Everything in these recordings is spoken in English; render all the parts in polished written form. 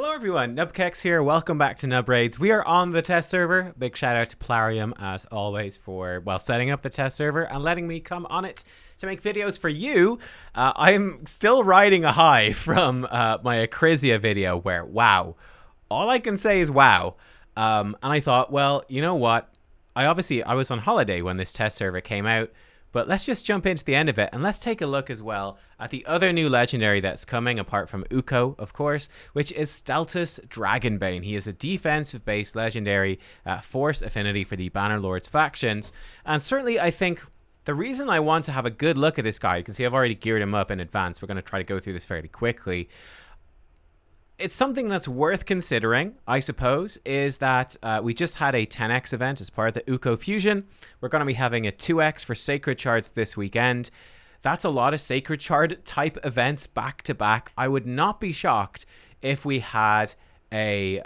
Hello everyone, nubkeks here. Welcome back to Nub Raids. We are on the test server. Big shout out to Plarium as always for setting up the test server and letting me come on it to make videos for you. I'm still riding a high from my Acrizia video where wow, all I can say is wow. And I thought, well, you know what? I was on holiday when this test server came out. But let's just jump into the end of it, and let's take a look as well at the other new legendary that's coming, apart from Uko, of course, which is STALTUS DRAGONBANE. He is a defensive-based legendary force affinity for the Bannerlords factions, and certainly I think the reason I want to have a good look at this guy, you can see I've already geared him up in advance, we're going to try to go through this fairly quickly. It's something that's worth considering, I suppose, is that we just had a 10x event as part of the Uko Fusion. We're going to be having a 2x for Sacred Shards this weekend. That's a lot of Sacred Shard type events back to back. I would not be shocked if we had a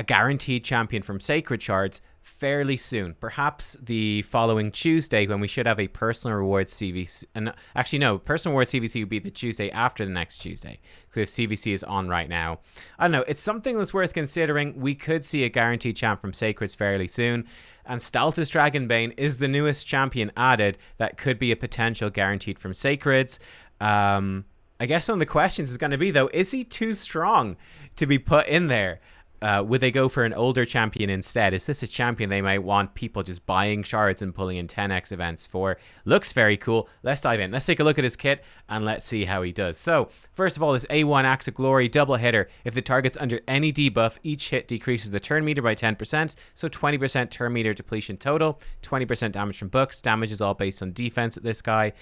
guaranteed champion from Sacred Shards fairly soon, perhaps the following Tuesday, when we should have a personal rewards CVC. And actually, no, personal rewards CVC would be the Tuesday after the next Tuesday, because CVC is on right now. I don't know, it's something that's worth considering. We could see a guaranteed champ from Sacreds fairly soon, and STALTUS DRAGONBANE is the newest champion added that could be a potential guaranteed from Sacreds. I guess one of the questions is going to be, though, is he too strong to be put in there? Would they go for an older champion instead? Is this a champion they might want people just buying shards and pulling in 10x events for? Looks very cool. Let's dive in. Let's take a look at his kit and let's see how he does. So, first of all, this A1 Axe of Glory double hitter. If the target's under any debuff, each hit decreases the turn meter by 10%, so 20% turn meter depletion total, 20% damage from books. Damage is all based on defense at this guy.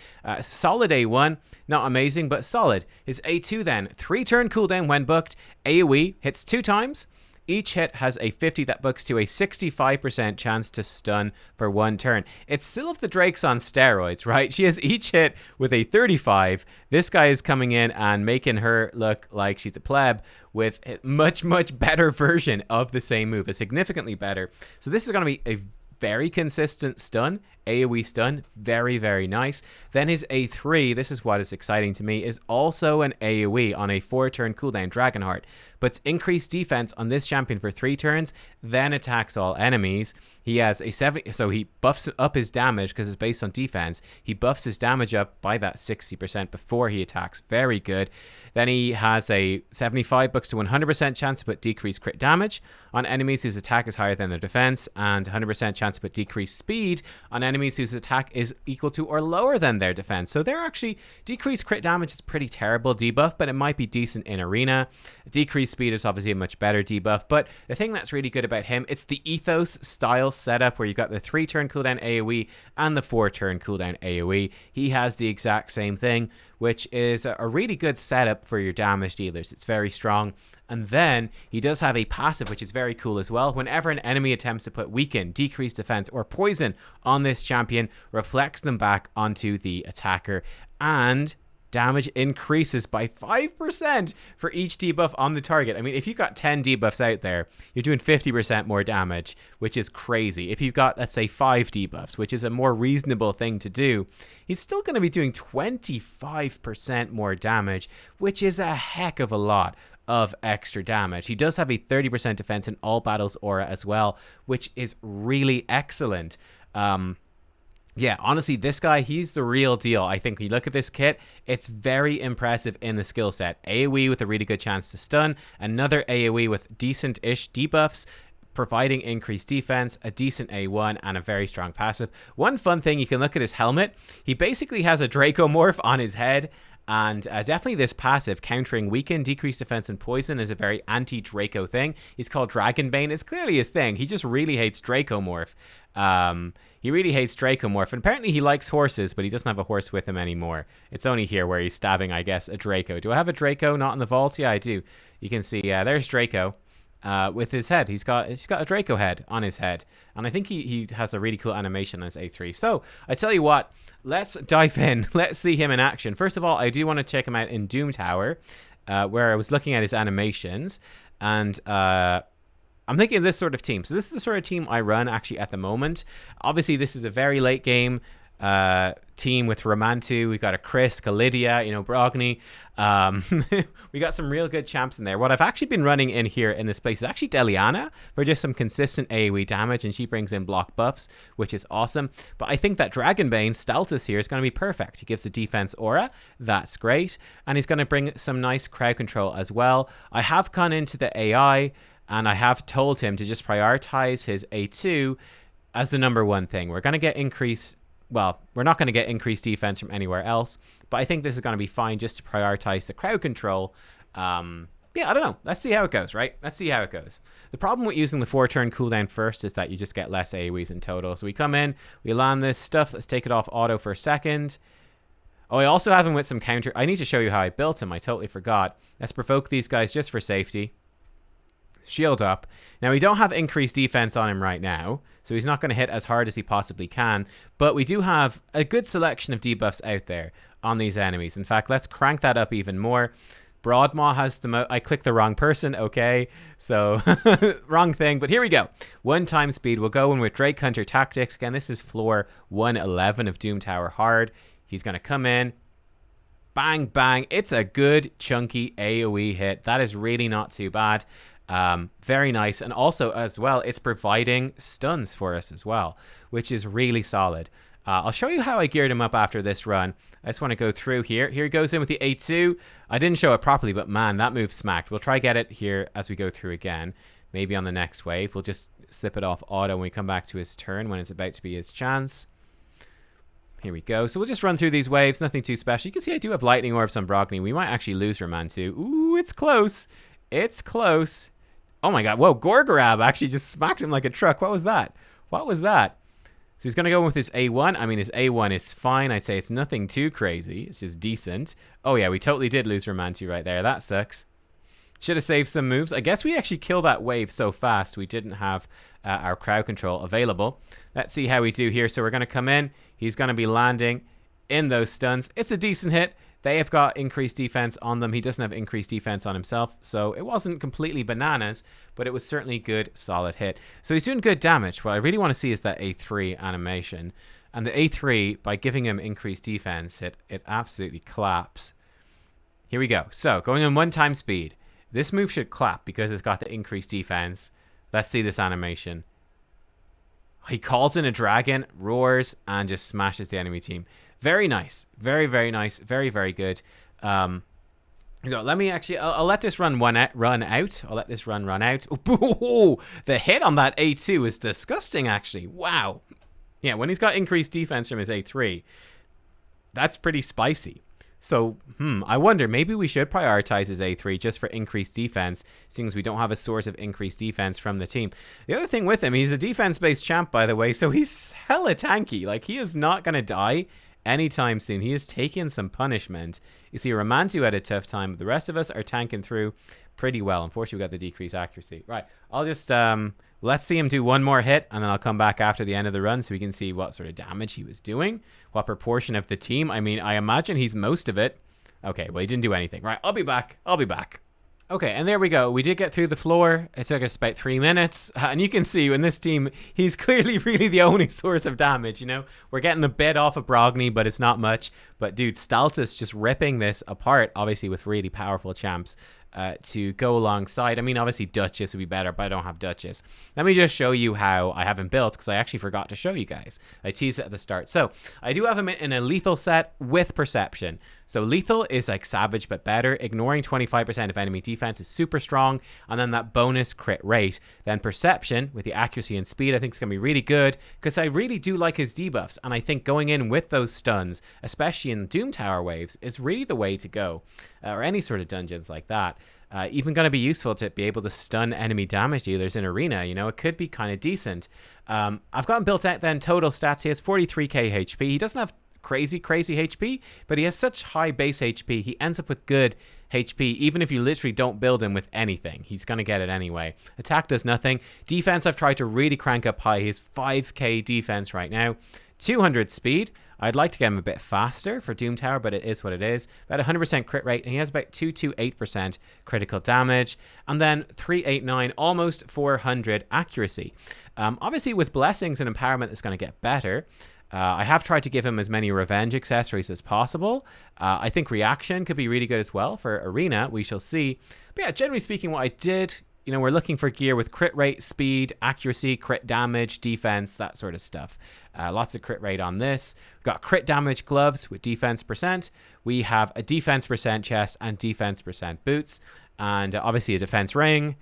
Solid A1, not amazing, but solid. His A2 then, 3 turn cooldown when booked. AoE hits 2 times. Each hit has a 50 that books to a 65% chance to stun for 1 turn. It's still of the Drakes on steroids, right? She has each hit with a 35. This guy is coming in and making her look like she's a pleb with a much, much better version of the same move, a significantly better. So this is going to be a very consistent stun, AoE stun, very, very nice. Then his A3, this is what is exciting to me, is also an AoE on a 4-turn cooldown Dragonheart, but it's increased defense on this champion for 3 turns, then attacks all enemies. He has a 70, so he buffs up his damage because it's based on defense. He buffs his damage up by that 60% before he attacks. Very good. Then he has a 75 bucks to 100% chance to put decreased crit damage on enemies whose attack is higher than their defense, and 100% chance to put decreased speed on enemies whose attack is equal to or lower than their defense. So they're actually, decreased crit damage is pretty terrible debuff, but it might be decent in arena. Decreased speed is obviously a much better debuff, but the thing that's really good about him, it's the ethos style setup where you've got the 3-turn cooldown AoE and the 4-turn cooldown AoE. He has the exact same thing, which is a really good setup for your damage dealers. It's very strong. And then he does have a passive, which is very cool as well. Whenever an enemy attempts to put weaken, decreased defense, or poison on this champion, reflects them back onto the attacker, and damage increases by 5% for each debuff on the target. I mean, if you've got 10 debuffs out there, you're doing 50% more damage, which is crazy. If you've got, let's say, 5 debuffs, which is a more reasonable thing to do, he's still going to be doing 25% more damage, which is a heck of a lot of extra damage. He does have a 30% defense in all battles aura as well, which is really excellent. Yeah, honestly, this guy, he's the real deal. I think when you look at this kit, it's very impressive in the skill set. AoE with a really good chance to stun, another AoE with decent-ish debuffs, providing increased defense, a decent A1, and a very strong passive. One fun thing, you can look at his helmet. He basically has a Draco morph on his head, and definitely this passive, countering weaken, decreased defense, and poison, is a very anti-Draco thing. He's called Dragonbane. It's clearly his thing. He just really hates Draco morph. He really hates Dracomorph, and apparently he likes horses, but he doesn't have a horse with him anymore. It's only here where he's stabbing, I guess, a Draco. Do I have a Draco not in the vault? Yeah, I do. You can see, there's Draco with his head. He's got a Draco head on his head, and I think he has a really cool animation on his A3. So, I tell you what, let's dive in. Let's see him in action. First of all, I do want to check him out in Doom Tower, where I was looking at his animations, and I'm thinking of this sort of team. So this is the sort of team I run actually at the moment. Obviously, this is a very late game. team with Romantu. We got a Chris, Lydia, you know, Brogni. We got some real good champs in there. What I've actually been running in here in this place is actually Deliana for just some consistent AoE damage, and she brings in block buffs, which is awesome. But I think that Dragonbane, Staltus here, is going to be perfect. He gives the defense aura. That's great. And he's going to bring some nice crowd control as well. I have gone into the AI, and I have told him to just prioritize his A2 as the #1 thing. We're going to get increased... Well, we're not going to get increased defense from anywhere else, but I think this is going to be fine just to prioritize the crowd control. Yeah, I don't know. Let's see how it goes, right? Let's see how it goes. The problem with using the 4-turn cooldown first is that you just get less AoEs in total. So we come in, we land this stuff. Let's take it off auto for a second. Oh, I also have him with some counter. I need to show you how I built him. I totally forgot. Let's provoke these guys just for safety. Shield up. Now, we don't have increased defense on him right now, so he's not going to hit as hard as he possibly can, but we do have a good selection of debuffs out there on these enemies. In fact, let's crank that up even more. Broadmaw has the I clicked the wrong person, okay, so wrong thing, but here we go. 1 time speed. We'll go in with Drake Hunter Tactics. Again, this is floor 111 of Doom Tower Hard. He's going to come in. Bang, bang. It's a good, chunky AoE hit. That is really not too bad. Very nice. And also as well, it's providing stuns for us as well, which is really solid. I'll show you how I geared him up after this run. I just want to go through here. Here he goes in with the A2. I didn't show it properly, but man, that move smacked. We'll try get it here as we go through again. Maybe on the next wave. We'll just slip it off auto when we come back to his turn when it's about to be his chance. Here we go. So we'll just run through these waves. Nothing too special. You can see I do have lightning orbs on Brogni. We might actually lose Romantu. Ooh, it's close. It's close. Oh my god, whoa, Gorgorab actually just smacked him like a truck. What was that? What was that? So he's going to go with his A1. I mean, his A1 is fine. I'd say it's nothing too crazy. It's just decent. Oh yeah, we totally did lose Romantu right there. That sucks. Should have saved some moves. I guess we actually killed that wave so fast we didn't have our crowd control available. Let's see how we do here. So we're going to come in. He's going to be landing in those stuns. It's a decent hit. They have got increased defense on them. He doesn't have increased defense on himself, so it wasn't completely bananas, but it was certainly good, solid hit. So he's doing good damage. What I really want to see is that A3 animation. And the A3, by giving him increased defense, it absolutely claps. Here we go. So going on 1 time speed. This move should clap because it's got the increased defense. Let's see this animation. He calls in a dragon, roars, and just smashes the enemy team. Very nice. Very, very nice. Very, very good. Let me actually... I'll let this run out. I'll let this run out. Ooh, the hit on that A2 is disgusting, actually. Wow. Yeah, when he's got increased defense from his A3, that's pretty spicy. So, I wonder, maybe we should prioritize his A3 just for increased defense, seeing as we don't have a source of increased defense from the team. The other thing with him, he's a defense-based champ, by the way, so he's hella tanky. Like, he is not going to die anytime soon. He is taking some punishment. You see, Romantu had a tough time, but the rest of us are tanking through pretty well. Unfortunately, we got the decreased accuracy. Right, I'll just... let's see him do 1 more hit, and then I'll come back after the end of the run so we can see what sort of damage he was doing, what proportion of the team. I mean, I imagine he's most of it. Okay, well, he didn't do anything. Right, I'll be back. I'll be back. Okay, and there we go. We did get through the floor. It took us about 3 minutes. And you can see in this team, he's clearly really the only source of damage, you know? We're getting a bit off of Brogni, but it's not much. But dude, Staltus just ripping this apart, obviously with really powerful champs. To go alongside. I mean, obviously Duchess would be better, but I don't have Duchess. Let me just show you how I have him built, because I actually forgot to show you guys. I teased it at the start. So I do have him in a lethal set with perception. So lethal is like savage but better. Ignoring 25% of enemy defense is super strong, and then that bonus crit rate. Then perception with the accuracy and speed I think is going to be really good, because I really do like his debuffs, and I think going in with those stuns, especially in Doom Tower waves, is really the way to go, or any sort of dungeons like that. Even going to be useful to be able to stun enemy damage dealers in arena. You know, it could be kind of decent. I've got him built out then. Total stats, he has 43k HP. He doesn't have crazy HP, but he has such high base HP. He ends up with good HP, even if you literally don't build him with anything. He's going to get it anyway. Attack does nothing. Defense, I've tried to really crank up high. He has 5k defense right now. 200 speed. I'd like to get him a bit faster for Doom Tower, but it is what it is. About 100% crit rate, and he has about 228% critical damage, and then 389, almost 400 accuracy. Obviously, with blessings and empowerment, it's going to get better. I have tried to give him as many revenge accessories as possible. I think reaction could be really good as well for arena. We shall see. But yeah, generally speaking, what I did, you know, we're looking for gear with crit rate, speed, accuracy, crit damage, defense, that sort of stuff. Lots of crit rate on this. We've got crit damage gloves with defense percent. We have a defense percent chest and defense percent boots. And obviously a defense ring,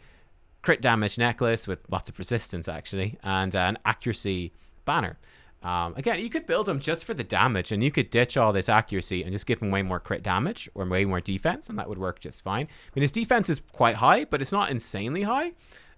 crit damage necklace with lots of resistance actually, and an accuracy banner. Again, you could build him just for the damage, and you could ditch all this accuracy and just give him way more crit damage or way more defense, and that would work just fine. I mean, his defense is quite high, but it's not insanely high.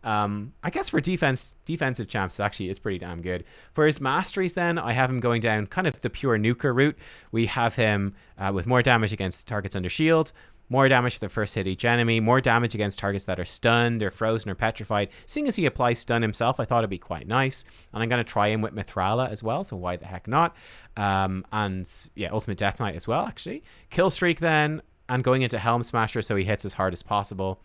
I guess for defensive champs, actually, it's pretty damn good. For his masteries, then, I have him going down kind of the pure nuker route. We have him with more damage against targets under shield, more damage for the first hit each enemy, more damage against targets that are stunned or frozen or petrified. Seeing as he applies stun himself, I thought it'd be quite nice. And I'm going to try him with Mithrala as well, so why the heck not? And yeah, Ultimate Death Knight as well, actually. Kill Streak then, and going into Helm Smasher so he hits as hard as possible.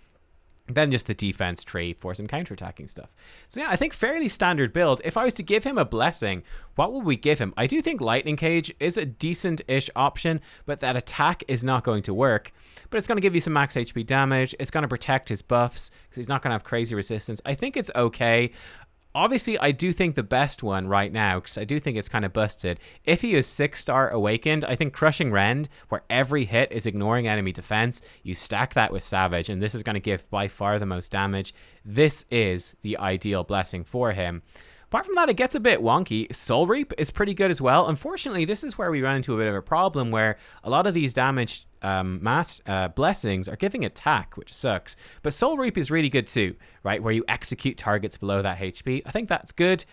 Then just the defense tree for some counterattacking stuff. So yeah, I think fairly standard build. If I was to give him a blessing, what would we give him? I do think Lightning Cage is a decent-ish option, but that attack is not going to work. But it's going to give you some max HP damage. It's going to protect his buffs because he's not going to have crazy resistance. I think it's okay. Obviously, I do think the best one right now, because I do think it's kind of busted, if he is 6-star Awakened, I think Crushing Rend, where every hit is ignoring enemy defense, you stack that with Savage, and this is going to give by far the most damage. This is the ideal blessing for him. Apart from that, it gets a bit wonky. Soul Reap is pretty good as well. Unfortunately, this is where we run into a bit of a problem where a lot of these damage blessings are giving attack, which sucks. But Soul Reap is really good too, right? Where you execute targets below that HP. I think that's good.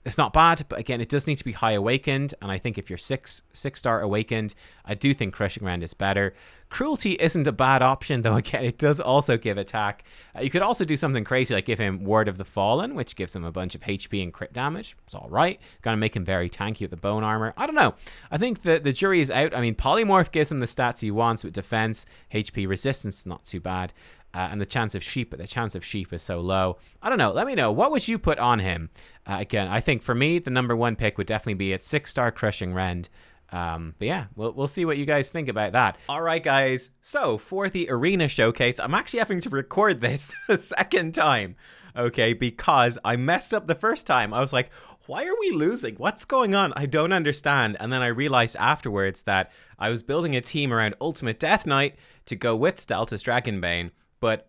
It's not bad, but again, it does need to be high awakened, and I think if you're 6-star awakened, I do think Crushing Rend is better. Cruelty isn't a bad option, though again, it does also give attack. You could also do something crazy like give him Ward of the Fallen, which gives him a bunch of HP and crit damage. It's alright. Gonna make him very tanky with the bone armor. I don't know. I think the jury is out. I mean, Polymorph gives him the stats he wants with defense, HP, resistance, not too bad. And the chance of sheep, but the chance of sheep is so low. I don't know. Let me know. What would you put on him? Again, I think for me, the #1 pick would definitely be at 6-star Crushing Rend. But yeah, we'll see what you guys think about that. All right, guys. So for the arena showcase, I'm actually having to record this a second time. Okay, because I messed up the first time. I was like, why are we losing? What's going on? I don't understand. And then I realized afterwards that I was building a team around Ultimate Death Knight to go with STALTUS Dragonbane. But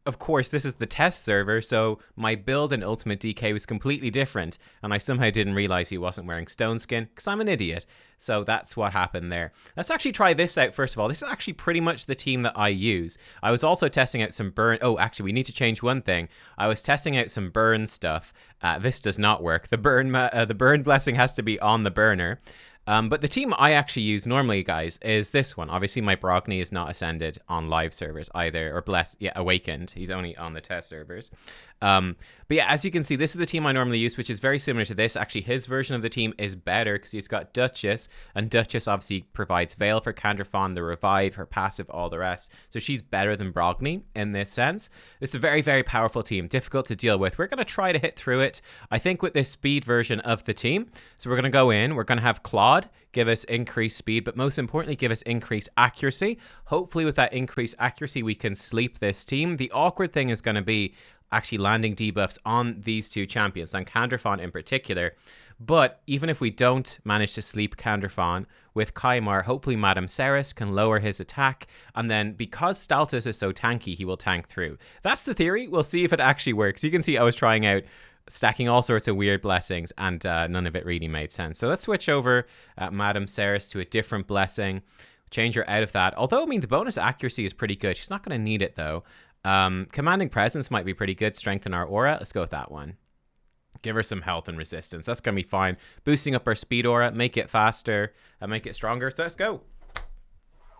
of course, this is the test server, so my build in Ultimate DK was completely different, and I somehow didn't realize he wasn't wearing Stone Skin, because I'm an idiot. So that's what happened there. Let's actually try this out first of all. This is actually pretty much the team that I use. I was also testing out some burn... Oh, actually, we need to change one thing. I was testing out some burn stuff. This does not work. The burn blessing has to be on the burner. But the team I actually use normally, guys, is this one. Obviously, my Brogni is not ascended on live servers either, or awakened. He's only on the test servers. But yeah, as you can see, this is the team I normally use, which is very similar to this. Actually, his version of the team is better because he's got Duchess, and Duchess obviously provides Veil for Canderfon, the revive, her passive, all the rest. So she's better than Brogni in this sense. It's a very, very powerful team, difficult to deal with. We're going to try to hit through it, I think, with this speed version of the team. So we're going to go in, we're going to have Claude give us increased speed, but most importantly, give us increased accuracy. Hopefully with that increased accuracy, we can sleep this team. The awkward thing is going to be actually landing debuffs on these two champions, on Canderfon in particular. But even if we don't manage to sleep Canderfon with Kymar, hopefully Madame Ceres can lower his attack, and then because Staltus is so tanky, he will tank through. That's the theory. We'll see if it actually works. You can see I was trying out stacking all sorts of weird blessings, and none of it really made sense. So let's switch over Madame Ceres to a different blessing, change her out of that. Although, I mean, the bonus accuracy is pretty good. She's not going to need it, though. Commanding Presence might be pretty good. Strengthen our aura. Let's go with that one. Give her some health and resistance. That's going to be fine. Boosting up our speed aura, make it faster, and make it stronger. So let's go.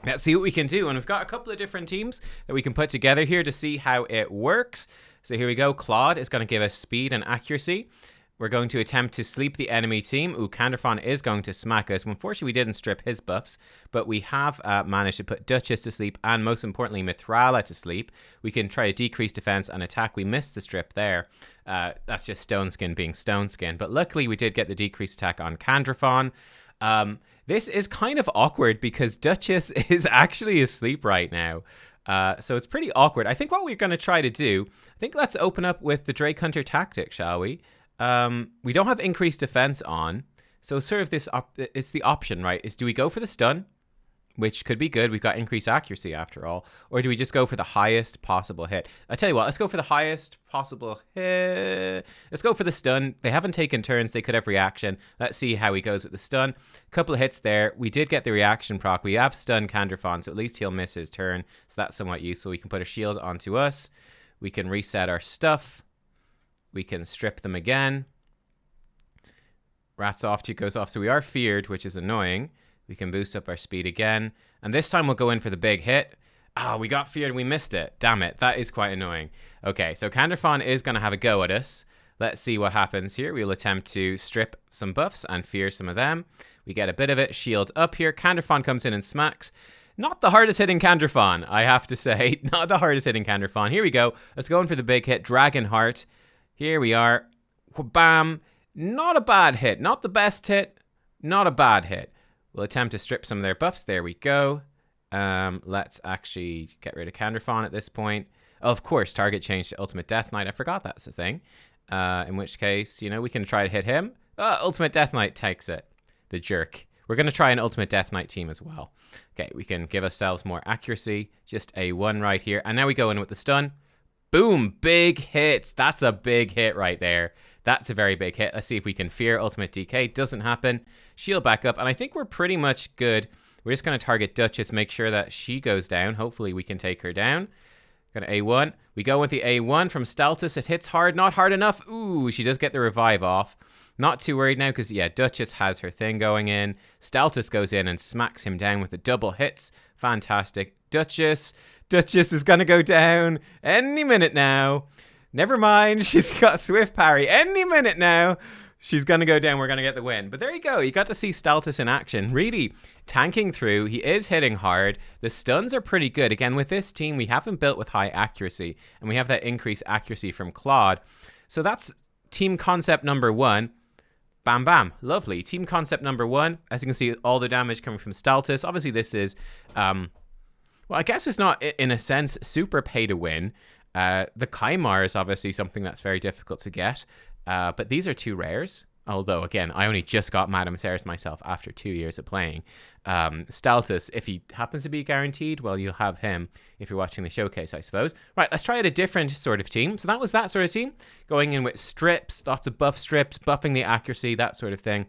Let's see what we can do. And we've got a couple of different teams that we can put together here to see how it works. So here we go. Claude is going to give us speed and accuracy. We're going to attempt to sleep the enemy team. Ooh, Canderfon is going to smack us. Unfortunately, we didn't strip his buffs, but we have managed to put Duchess to sleep and, most importantly, Mithrala to sleep. We can try to decrease defense and attack. We missed the strip there. That's just Stone Skin being Stone Skin. But luckily, we did get the decreased attack on Canderfon. This is kind of awkward because Duchess is actually asleep right now. So it's pretty awkward. I think what we're going to try to do, let's open up with the Drake Hunter tactic, shall we? We don't have increased defense on, so sort of this it's the option, right? Is do we go for the stun, which could be good? We've got increased accuracy after all, or do we just go for the highest possible hit? I tell you what, let's go for the highest possible hit. Let's go for the stun. They haven't taken turns. They could have reaction. Let's see how he goes with the stun. A couple of hits there. We did get the reaction proc. We have stun Canderfon, so at least he'll miss his turn. So that's somewhat useful. We can put a shield onto us. We can reset our stuff. We can strip them again. Rats off, two goes off. So we are feared, which is annoying. We can boost up our speed again. And this time we'll go in for the big hit. Ah, we got feared and we missed it. Damn it. That is quite annoying. Okay, so Canderfon is going to have a go at us. Let's see what happens here. We'll attempt to strip some buffs and fear some of them. We get a bit of it. Shield up here. Canderfon comes in and smacks. Not the hardest hitting Canderfon, I have to say. Not the hardest hitting Canderfon. Here we go. Let's go in for the big hit. Dragonheart. Here we are. Bam. Not a bad hit. Not the best hit. Not a bad hit. We'll attempt to strip some of their buffs. There we go. Let's actually get rid of Canderfon at this point. Oh, of course, target change to Ultimate Death Knight. I forgot that's a thing. In which case, you know, we can try to hit him. Ultimate Death Knight takes it. The jerk. We're going to try an Ultimate Death Knight team as well. Okay, we can give ourselves more accuracy. Just a 1 right here. And now we go in with the stun. Boom, big hits. That's a big hit right there. That's a very big hit. Let's see if we can fear Ultimate DK. Doesn't happen. Shield back up. And I think we're pretty much good. We're just going to target Duchess, make sure that she goes down. Hopefully we can take her down. Got an A1. We go with the A1 from Staltus. It hits hard. Not hard enough. Ooh, she does get the revive off. Not too worried now because, yeah, Duchess has her thing going in. Staltus goes in and smacks him down with the double hits. Fantastic. Duchess is going to go down any minute now. Never mind. She's got swift parry. Any minute now. She's going to go down. We're going to get the win. But there you go. You got to see Staltus in action. Really tanking through. He is hitting hard. The stuns are pretty good. Again, with this team, we haven't built with high accuracy. And we have that increased accuracy from Claude. So that's team concept number 1. Bam, bam. Lovely. Team concept number 1. As you can see, all the damage coming from Staltus. Obviously, this is... well, I guess it's not, in a sense, super pay to win. The Chimar is obviously something that's very difficult to get. But these are 2 rares. Although, again, I only just got Madame Ceres myself after 2 years of playing. Staltus, if he happens to be guaranteed, well, you'll have him if you're watching the showcase, I suppose. Right, let's try out a different sort of team. So that was that sort of team. Going in with strips, lots of buff strips, buffing the accuracy, that sort of thing.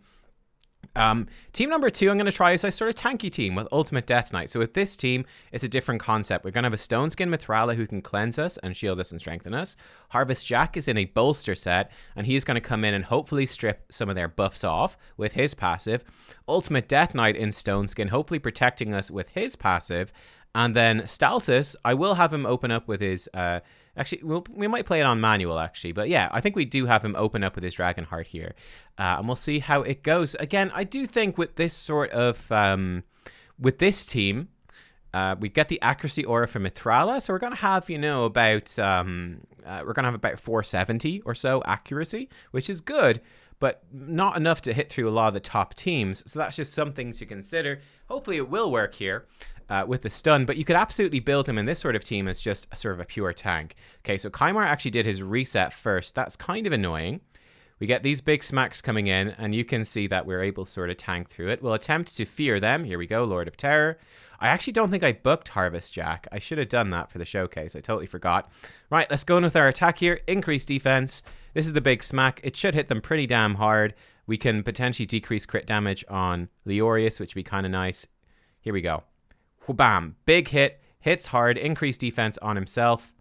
Team number 2 I'm going to try is a sort of tanky team with Ultimate Death Knight. So with this team, it's a different concept. We're going to have a Stone Skin Mithrala who can cleanse us and shield us and strengthen us. Harvest Jack is in a bolster set, and he's going to come in and hopefully strip some of their buffs off with his passive. Ultimate Death Knight in Stone Skin, hopefully protecting us with his passive. And then Staltus, I will have him open up with his... Actually, we might play it on manual, actually. But yeah, I think we do have him open up with his Dragonheart here. And we'll see how it goes. Again, I do think with this sort of... with this team, we get the accuracy aura from Mithrala. So we're going to have, you know, about... we're going to have about 470 or so accuracy, which is good. But not enough to hit through a lot of the top teams. So that's just something to consider. Hopefully it will work here. With the stun, but you could absolutely build him in this sort of team as just a sort of a pure tank. Okay, so Chimar actually did his reset first. That's kind of annoying. We get these big smacks coming in, and you can see that we're able to sort of tank through it. We'll attempt to fear them. Here we go, Lord of Terror. I actually don't think I booked Harvest Jack. I should have done that for the showcase. I totally forgot. Right, let's go in with our attack here. Increase defense. This is the big smack. It should hit them pretty damn hard. We can potentially decrease crit damage on Leorius, which would be kind of nice. Here we go. Bam. Big hit. Hits hard. Increased defense on himself.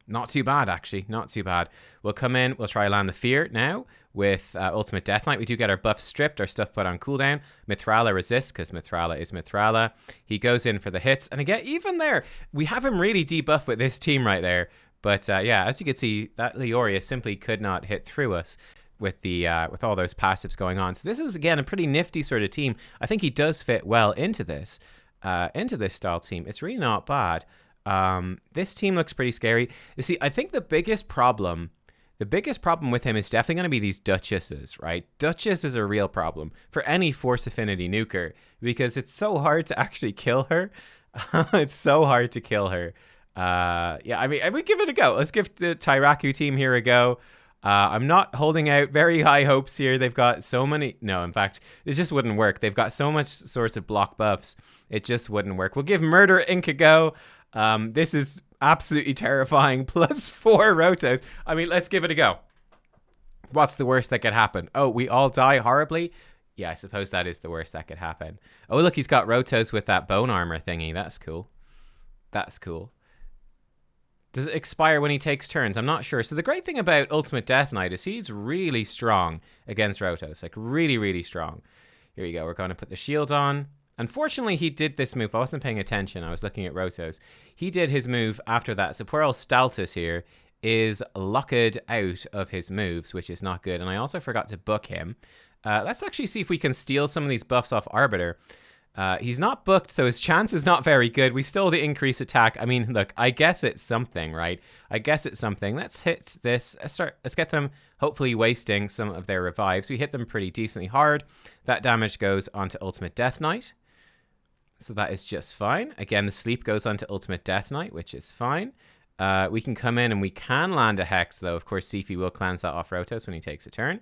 Not too bad, actually. Not too bad. We'll come in. We'll try land the fear now with Ultimate Death Knight. We do get our buffs stripped. Our stuff put on cooldown. Mithrala resists because Mithrala is Mithrala. He goes in for the hits. And again, even there, we have him really debuffed with this team right there. But yeah, as you can see, that Leorius simply could not hit through us. with all those passives going on. So this is again a pretty nifty sort of team. I think he does fit well into this style team. It's really not bad. This team looks pretty scary. You see, I think the biggest problem with him is definitely going to be these Duchesses, right? Duchess is a real problem for any Force Affinity nuker because it's so hard to actually kill her. It's so hard to kill her. Yeah, I mean, I would give it a go. Let's give the Tyraku team here a go. I'm not holding out very high hopes here. They've got so many... No, in fact, it just wouldn't work. They've got so much sorts of block buffs. It just wouldn't work. We'll give Murder Inc. a go. This is absolutely terrifying. +4 Rotos. I mean, let's give it a go. What's the worst that could happen? Oh, we all die horribly? Yeah, I suppose that is the worst that could happen. Oh, look, he's got Rotos with that bone armor thingy. That's cool. That's cool. Does it expire when he takes turns? I'm not sure. So the great thing about Ultimate Death Knight is he's really strong against Rotos. Like, really, really strong. Here we go. We're going to put the shield on. Unfortunately, he did this move. I wasn't paying attention. I was looking at Rotos. He did his move after that. So poor old Staltus here is locked out of his moves, which is not good. And I also forgot to book him. Let's actually see if we can steal some of these buffs off Arbiter. He's not booked, so his chance is not very good. We stole the increased attack. I mean, look, I guess it's something, right? I guess it's something. Let's hit this. Let's get them hopefully wasting some of their revives. We hit them pretty decently hard. That damage goes onto Ultimate Death Knight. So that is just fine. Again, the sleep goes onto Ultimate Death Knight, which is fine. We can come in and we can land a Hex, though. Of course, Sifi will cleanse that off Rotos when he takes a turn.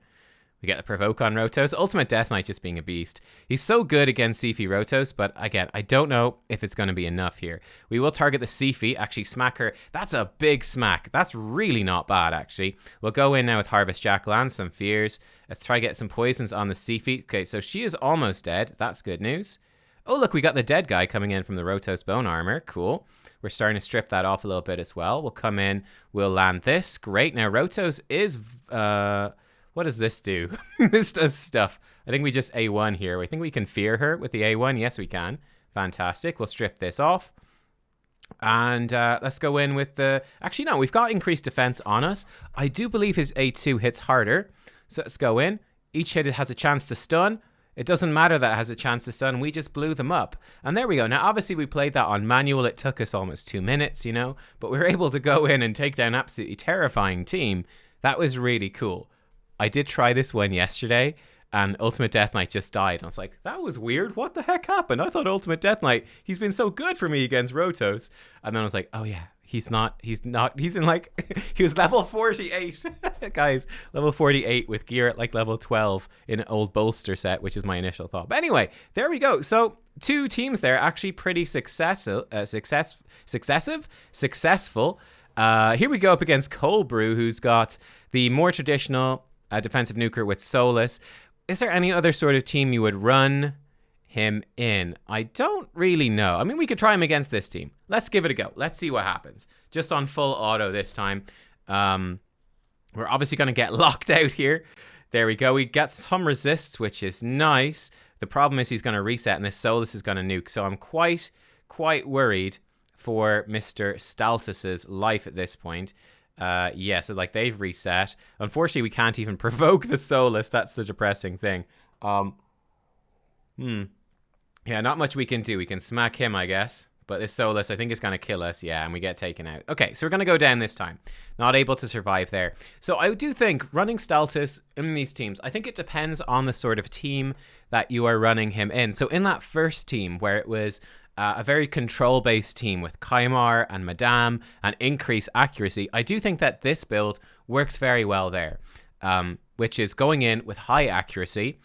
We get the Provoke on Rotos. Ultimate Death Knight just being a beast. He's so good against Sifi Rotos, but again, I don't know if it's going to be enough here. We will target the Sifi, actually smack her. That's a big smack. That's really not bad, actually. We'll go in now with Harvest Jackal and some Fears. Let's try to get some poisons on the Sifi. Okay, so she is almost dead. That's good news. Oh, look, we got the dead guy coming in from the Rotos Bone Armor. Cool. We're starting to strip that off a little bit as well. We'll come in. We'll land this. Great. Now, Rotos is... what does this do? This does stuff. I think we just A1 here. I think we can fear her with the A1. Yes, we can. Fantastic. We'll strip this off. And let's go in with the... Actually, no, we've got increased defense on us. I do believe his A2 hits harder. So let's go in. Each hit has a chance to stun. It doesn't matter that it has a chance to stun. We just blew them up. And there we go. Now, obviously, we played that on manual. It took us almost 2 minutes, you know. But we were able to go in and take down an absolutely terrifying team. That was really cool. I did try this one yesterday, and Ultimate Death Knight just died. And I was like, that was weird. What the heck happened? I thought Ultimate Death Knight, he's been so good for me against Rotos. And then I was like, oh yeah, he's in like, he was level 48. Guys, level 48 with gear at like level 12 in an old bolster set, which is my initial thought. But anyway, there we go. So 2 teams there, actually pretty successful. Here we go up against Cold Brew, who's got the more traditional defensive nuker with Solus. Is there any other sort of team you would run him in? I don't really know. I mean, we could try him against this team. Let's give it a go. Let's see what happens. Just on full auto this time. We're obviously going to get locked out here. There we go. We get some resists, which is nice. The problem is he's going to reset, and this Solus is going to nuke. So I'm quite worried for Mr. Staltus's life at this point. Yeah, so like they've reset. Unfortunately, we can't even provoke the Solus. That's the depressing thing. Yeah, not much we can do. We can smack him, I guess. But this Solus, I think, is going to kill us. Yeah, and we get taken out. Okay, so we're going to go down this time. Not able to survive there. So I do think running Staltus in these teams, I think it depends on the sort of team that you are running him in. So in that first team where it was a very control-based team with Kaimar and Madame and increased accuracy, I do think that this build works very well there, which is going in with high accuracy,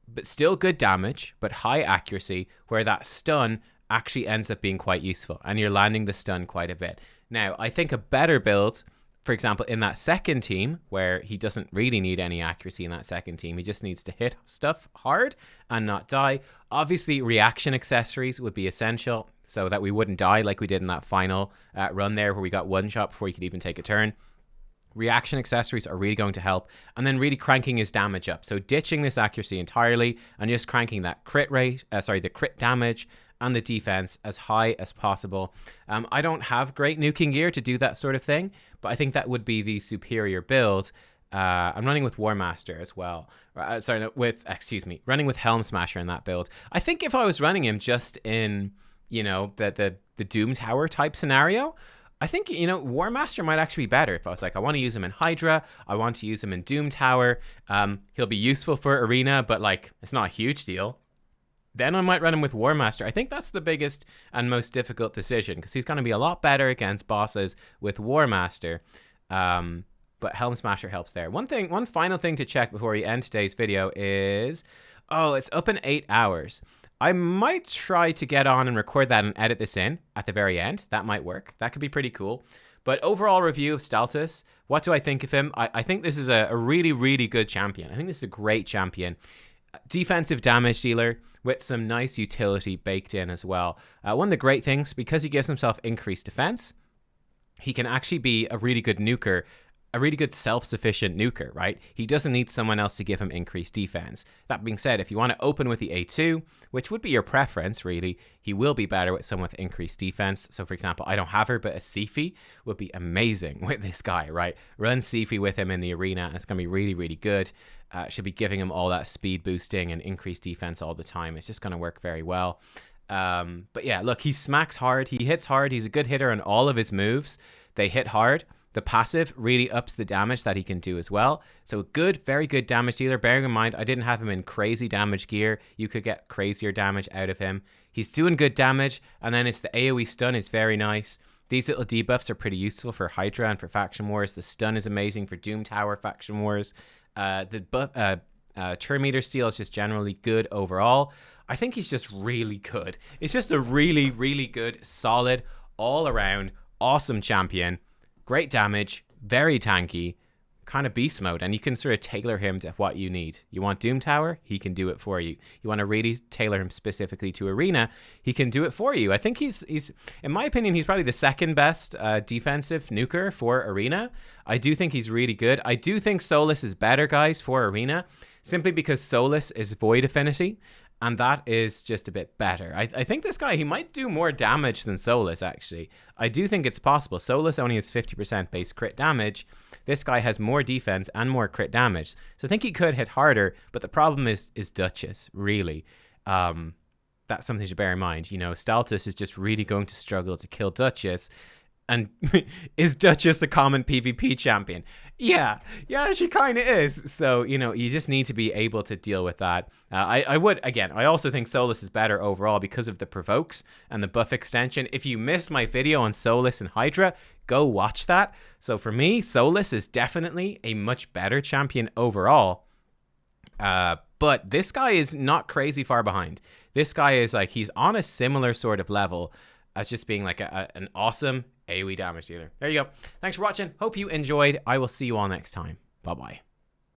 but still good damage, but high accuracy, where that stun actually ends up being quite useful, and you're landing the stun quite a bit. Now, I think a better build, for example, in that second team, where he doesn't really need any accuracy in that second team, he just needs to hit stuff hard and not die. Obviously, reaction accessories would be essential so that we wouldn't die like we did in that final run there where we got one shot before he could even take a turn. Reaction accessories are really going to help, and then really cranking his damage up. So ditching this accuracy entirely and just cranking that crit rate, the crit damage and the defense as high as possible. I don't have great nuking gear to do that sort of thing, but I think that would be the superior build. I'm running with War Master as well. Sorry, no, running with Helm Smasher in that build. I think if I was running him just in, you know, the Doom Tower type scenario, I think, you know, War Master might actually be better. If I was like, I want to use him in Hydra, I want to use him in Doom Tower. He'll be useful for Arena, but like, it's not a huge deal. Then I might run him with War Master. I think that's the biggest and most difficult decision, because he's going to be a lot better against bosses with War Master. But Helm Smasher helps there. One final thing to check before we end today's video is, oh, it's up in 8 hours. I might try to get on and record that and edit this in at the very end. That might work. That could be pretty cool. But overall review of STALTUS, what do I think of him? I think this is a really, really good champion. I think this is a great champion. Defensive damage dealer with some nice utility baked in as well. One of the great things, because he gives himself increased defense, he can actually be a really good nuker, a really good self-sufficient nuker, right? He doesn't need someone else to give him increased defense. That being said, if you want to open with the A2, which would be your preference, really, he will be better with someone with increased defense. So, for example, I don't have her, but a Sifi would be amazing with this guy, right? Run Sifi with him in the arena, and it's going to be really, really good. Should be giving him all that speed boosting and increased defense all the time. It's just going to work very well. But yeah, look, he smacks hard. He hits hard. He's a good hitter on all of his moves. They hit hard. The passive really ups the damage that he can do as well. So good, very good damage dealer. Bearing in mind, I didn't have him in crazy damage gear. You could get crazier damage out of him. He's doing good damage. And then it's the AoE stun is very nice. These little debuffs are pretty useful for Hydra and for Faction Wars. The stun is amazing for Doom Tower Faction Wars. Turn meter steal is just generally good overall. I think he's just really good. It's just a really, really good, solid, all-around, awesome champion. Great damage, very tanky, kind of beast mode, and you can sort of tailor him to what you need. You want Doom Tower? He can do it for you. You want to really tailor him specifically to Arena? He can do it for you. I think he's in my opinion, he's probably the second best defensive nuker for Arena. I do think he's really good. I do think Solus is better, guys, for Arena, simply because Solus is Void Affinity, and that is just a bit better. I think this guy, he might do more damage than Solus, actually. I do think it's possible. Solus only has 50% base crit damage. This guy has more defense and more crit damage. So I think he could hit harder, but the problem is Duchess, really. That's something to bear in mind. You know, STALTUS is just really going to struggle to kill Duchess. And is Duchess a common PvP champion? Yeah, she kind of is. So, you know, you just need to be able to deal with that. I also think Solus is better overall because of the provokes and the buff extension. If you missed my video on Solus and Hydra, go watch that. So for me, Solus is definitely a much better champion overall. But this guy is not crazy far behind. This guy is like, he's on a similar sort of level as just being like an awesome AoE damage dealer. There you go. Thanks for watching. Hope you enjoyed. I will see you all next time. Bye-bye.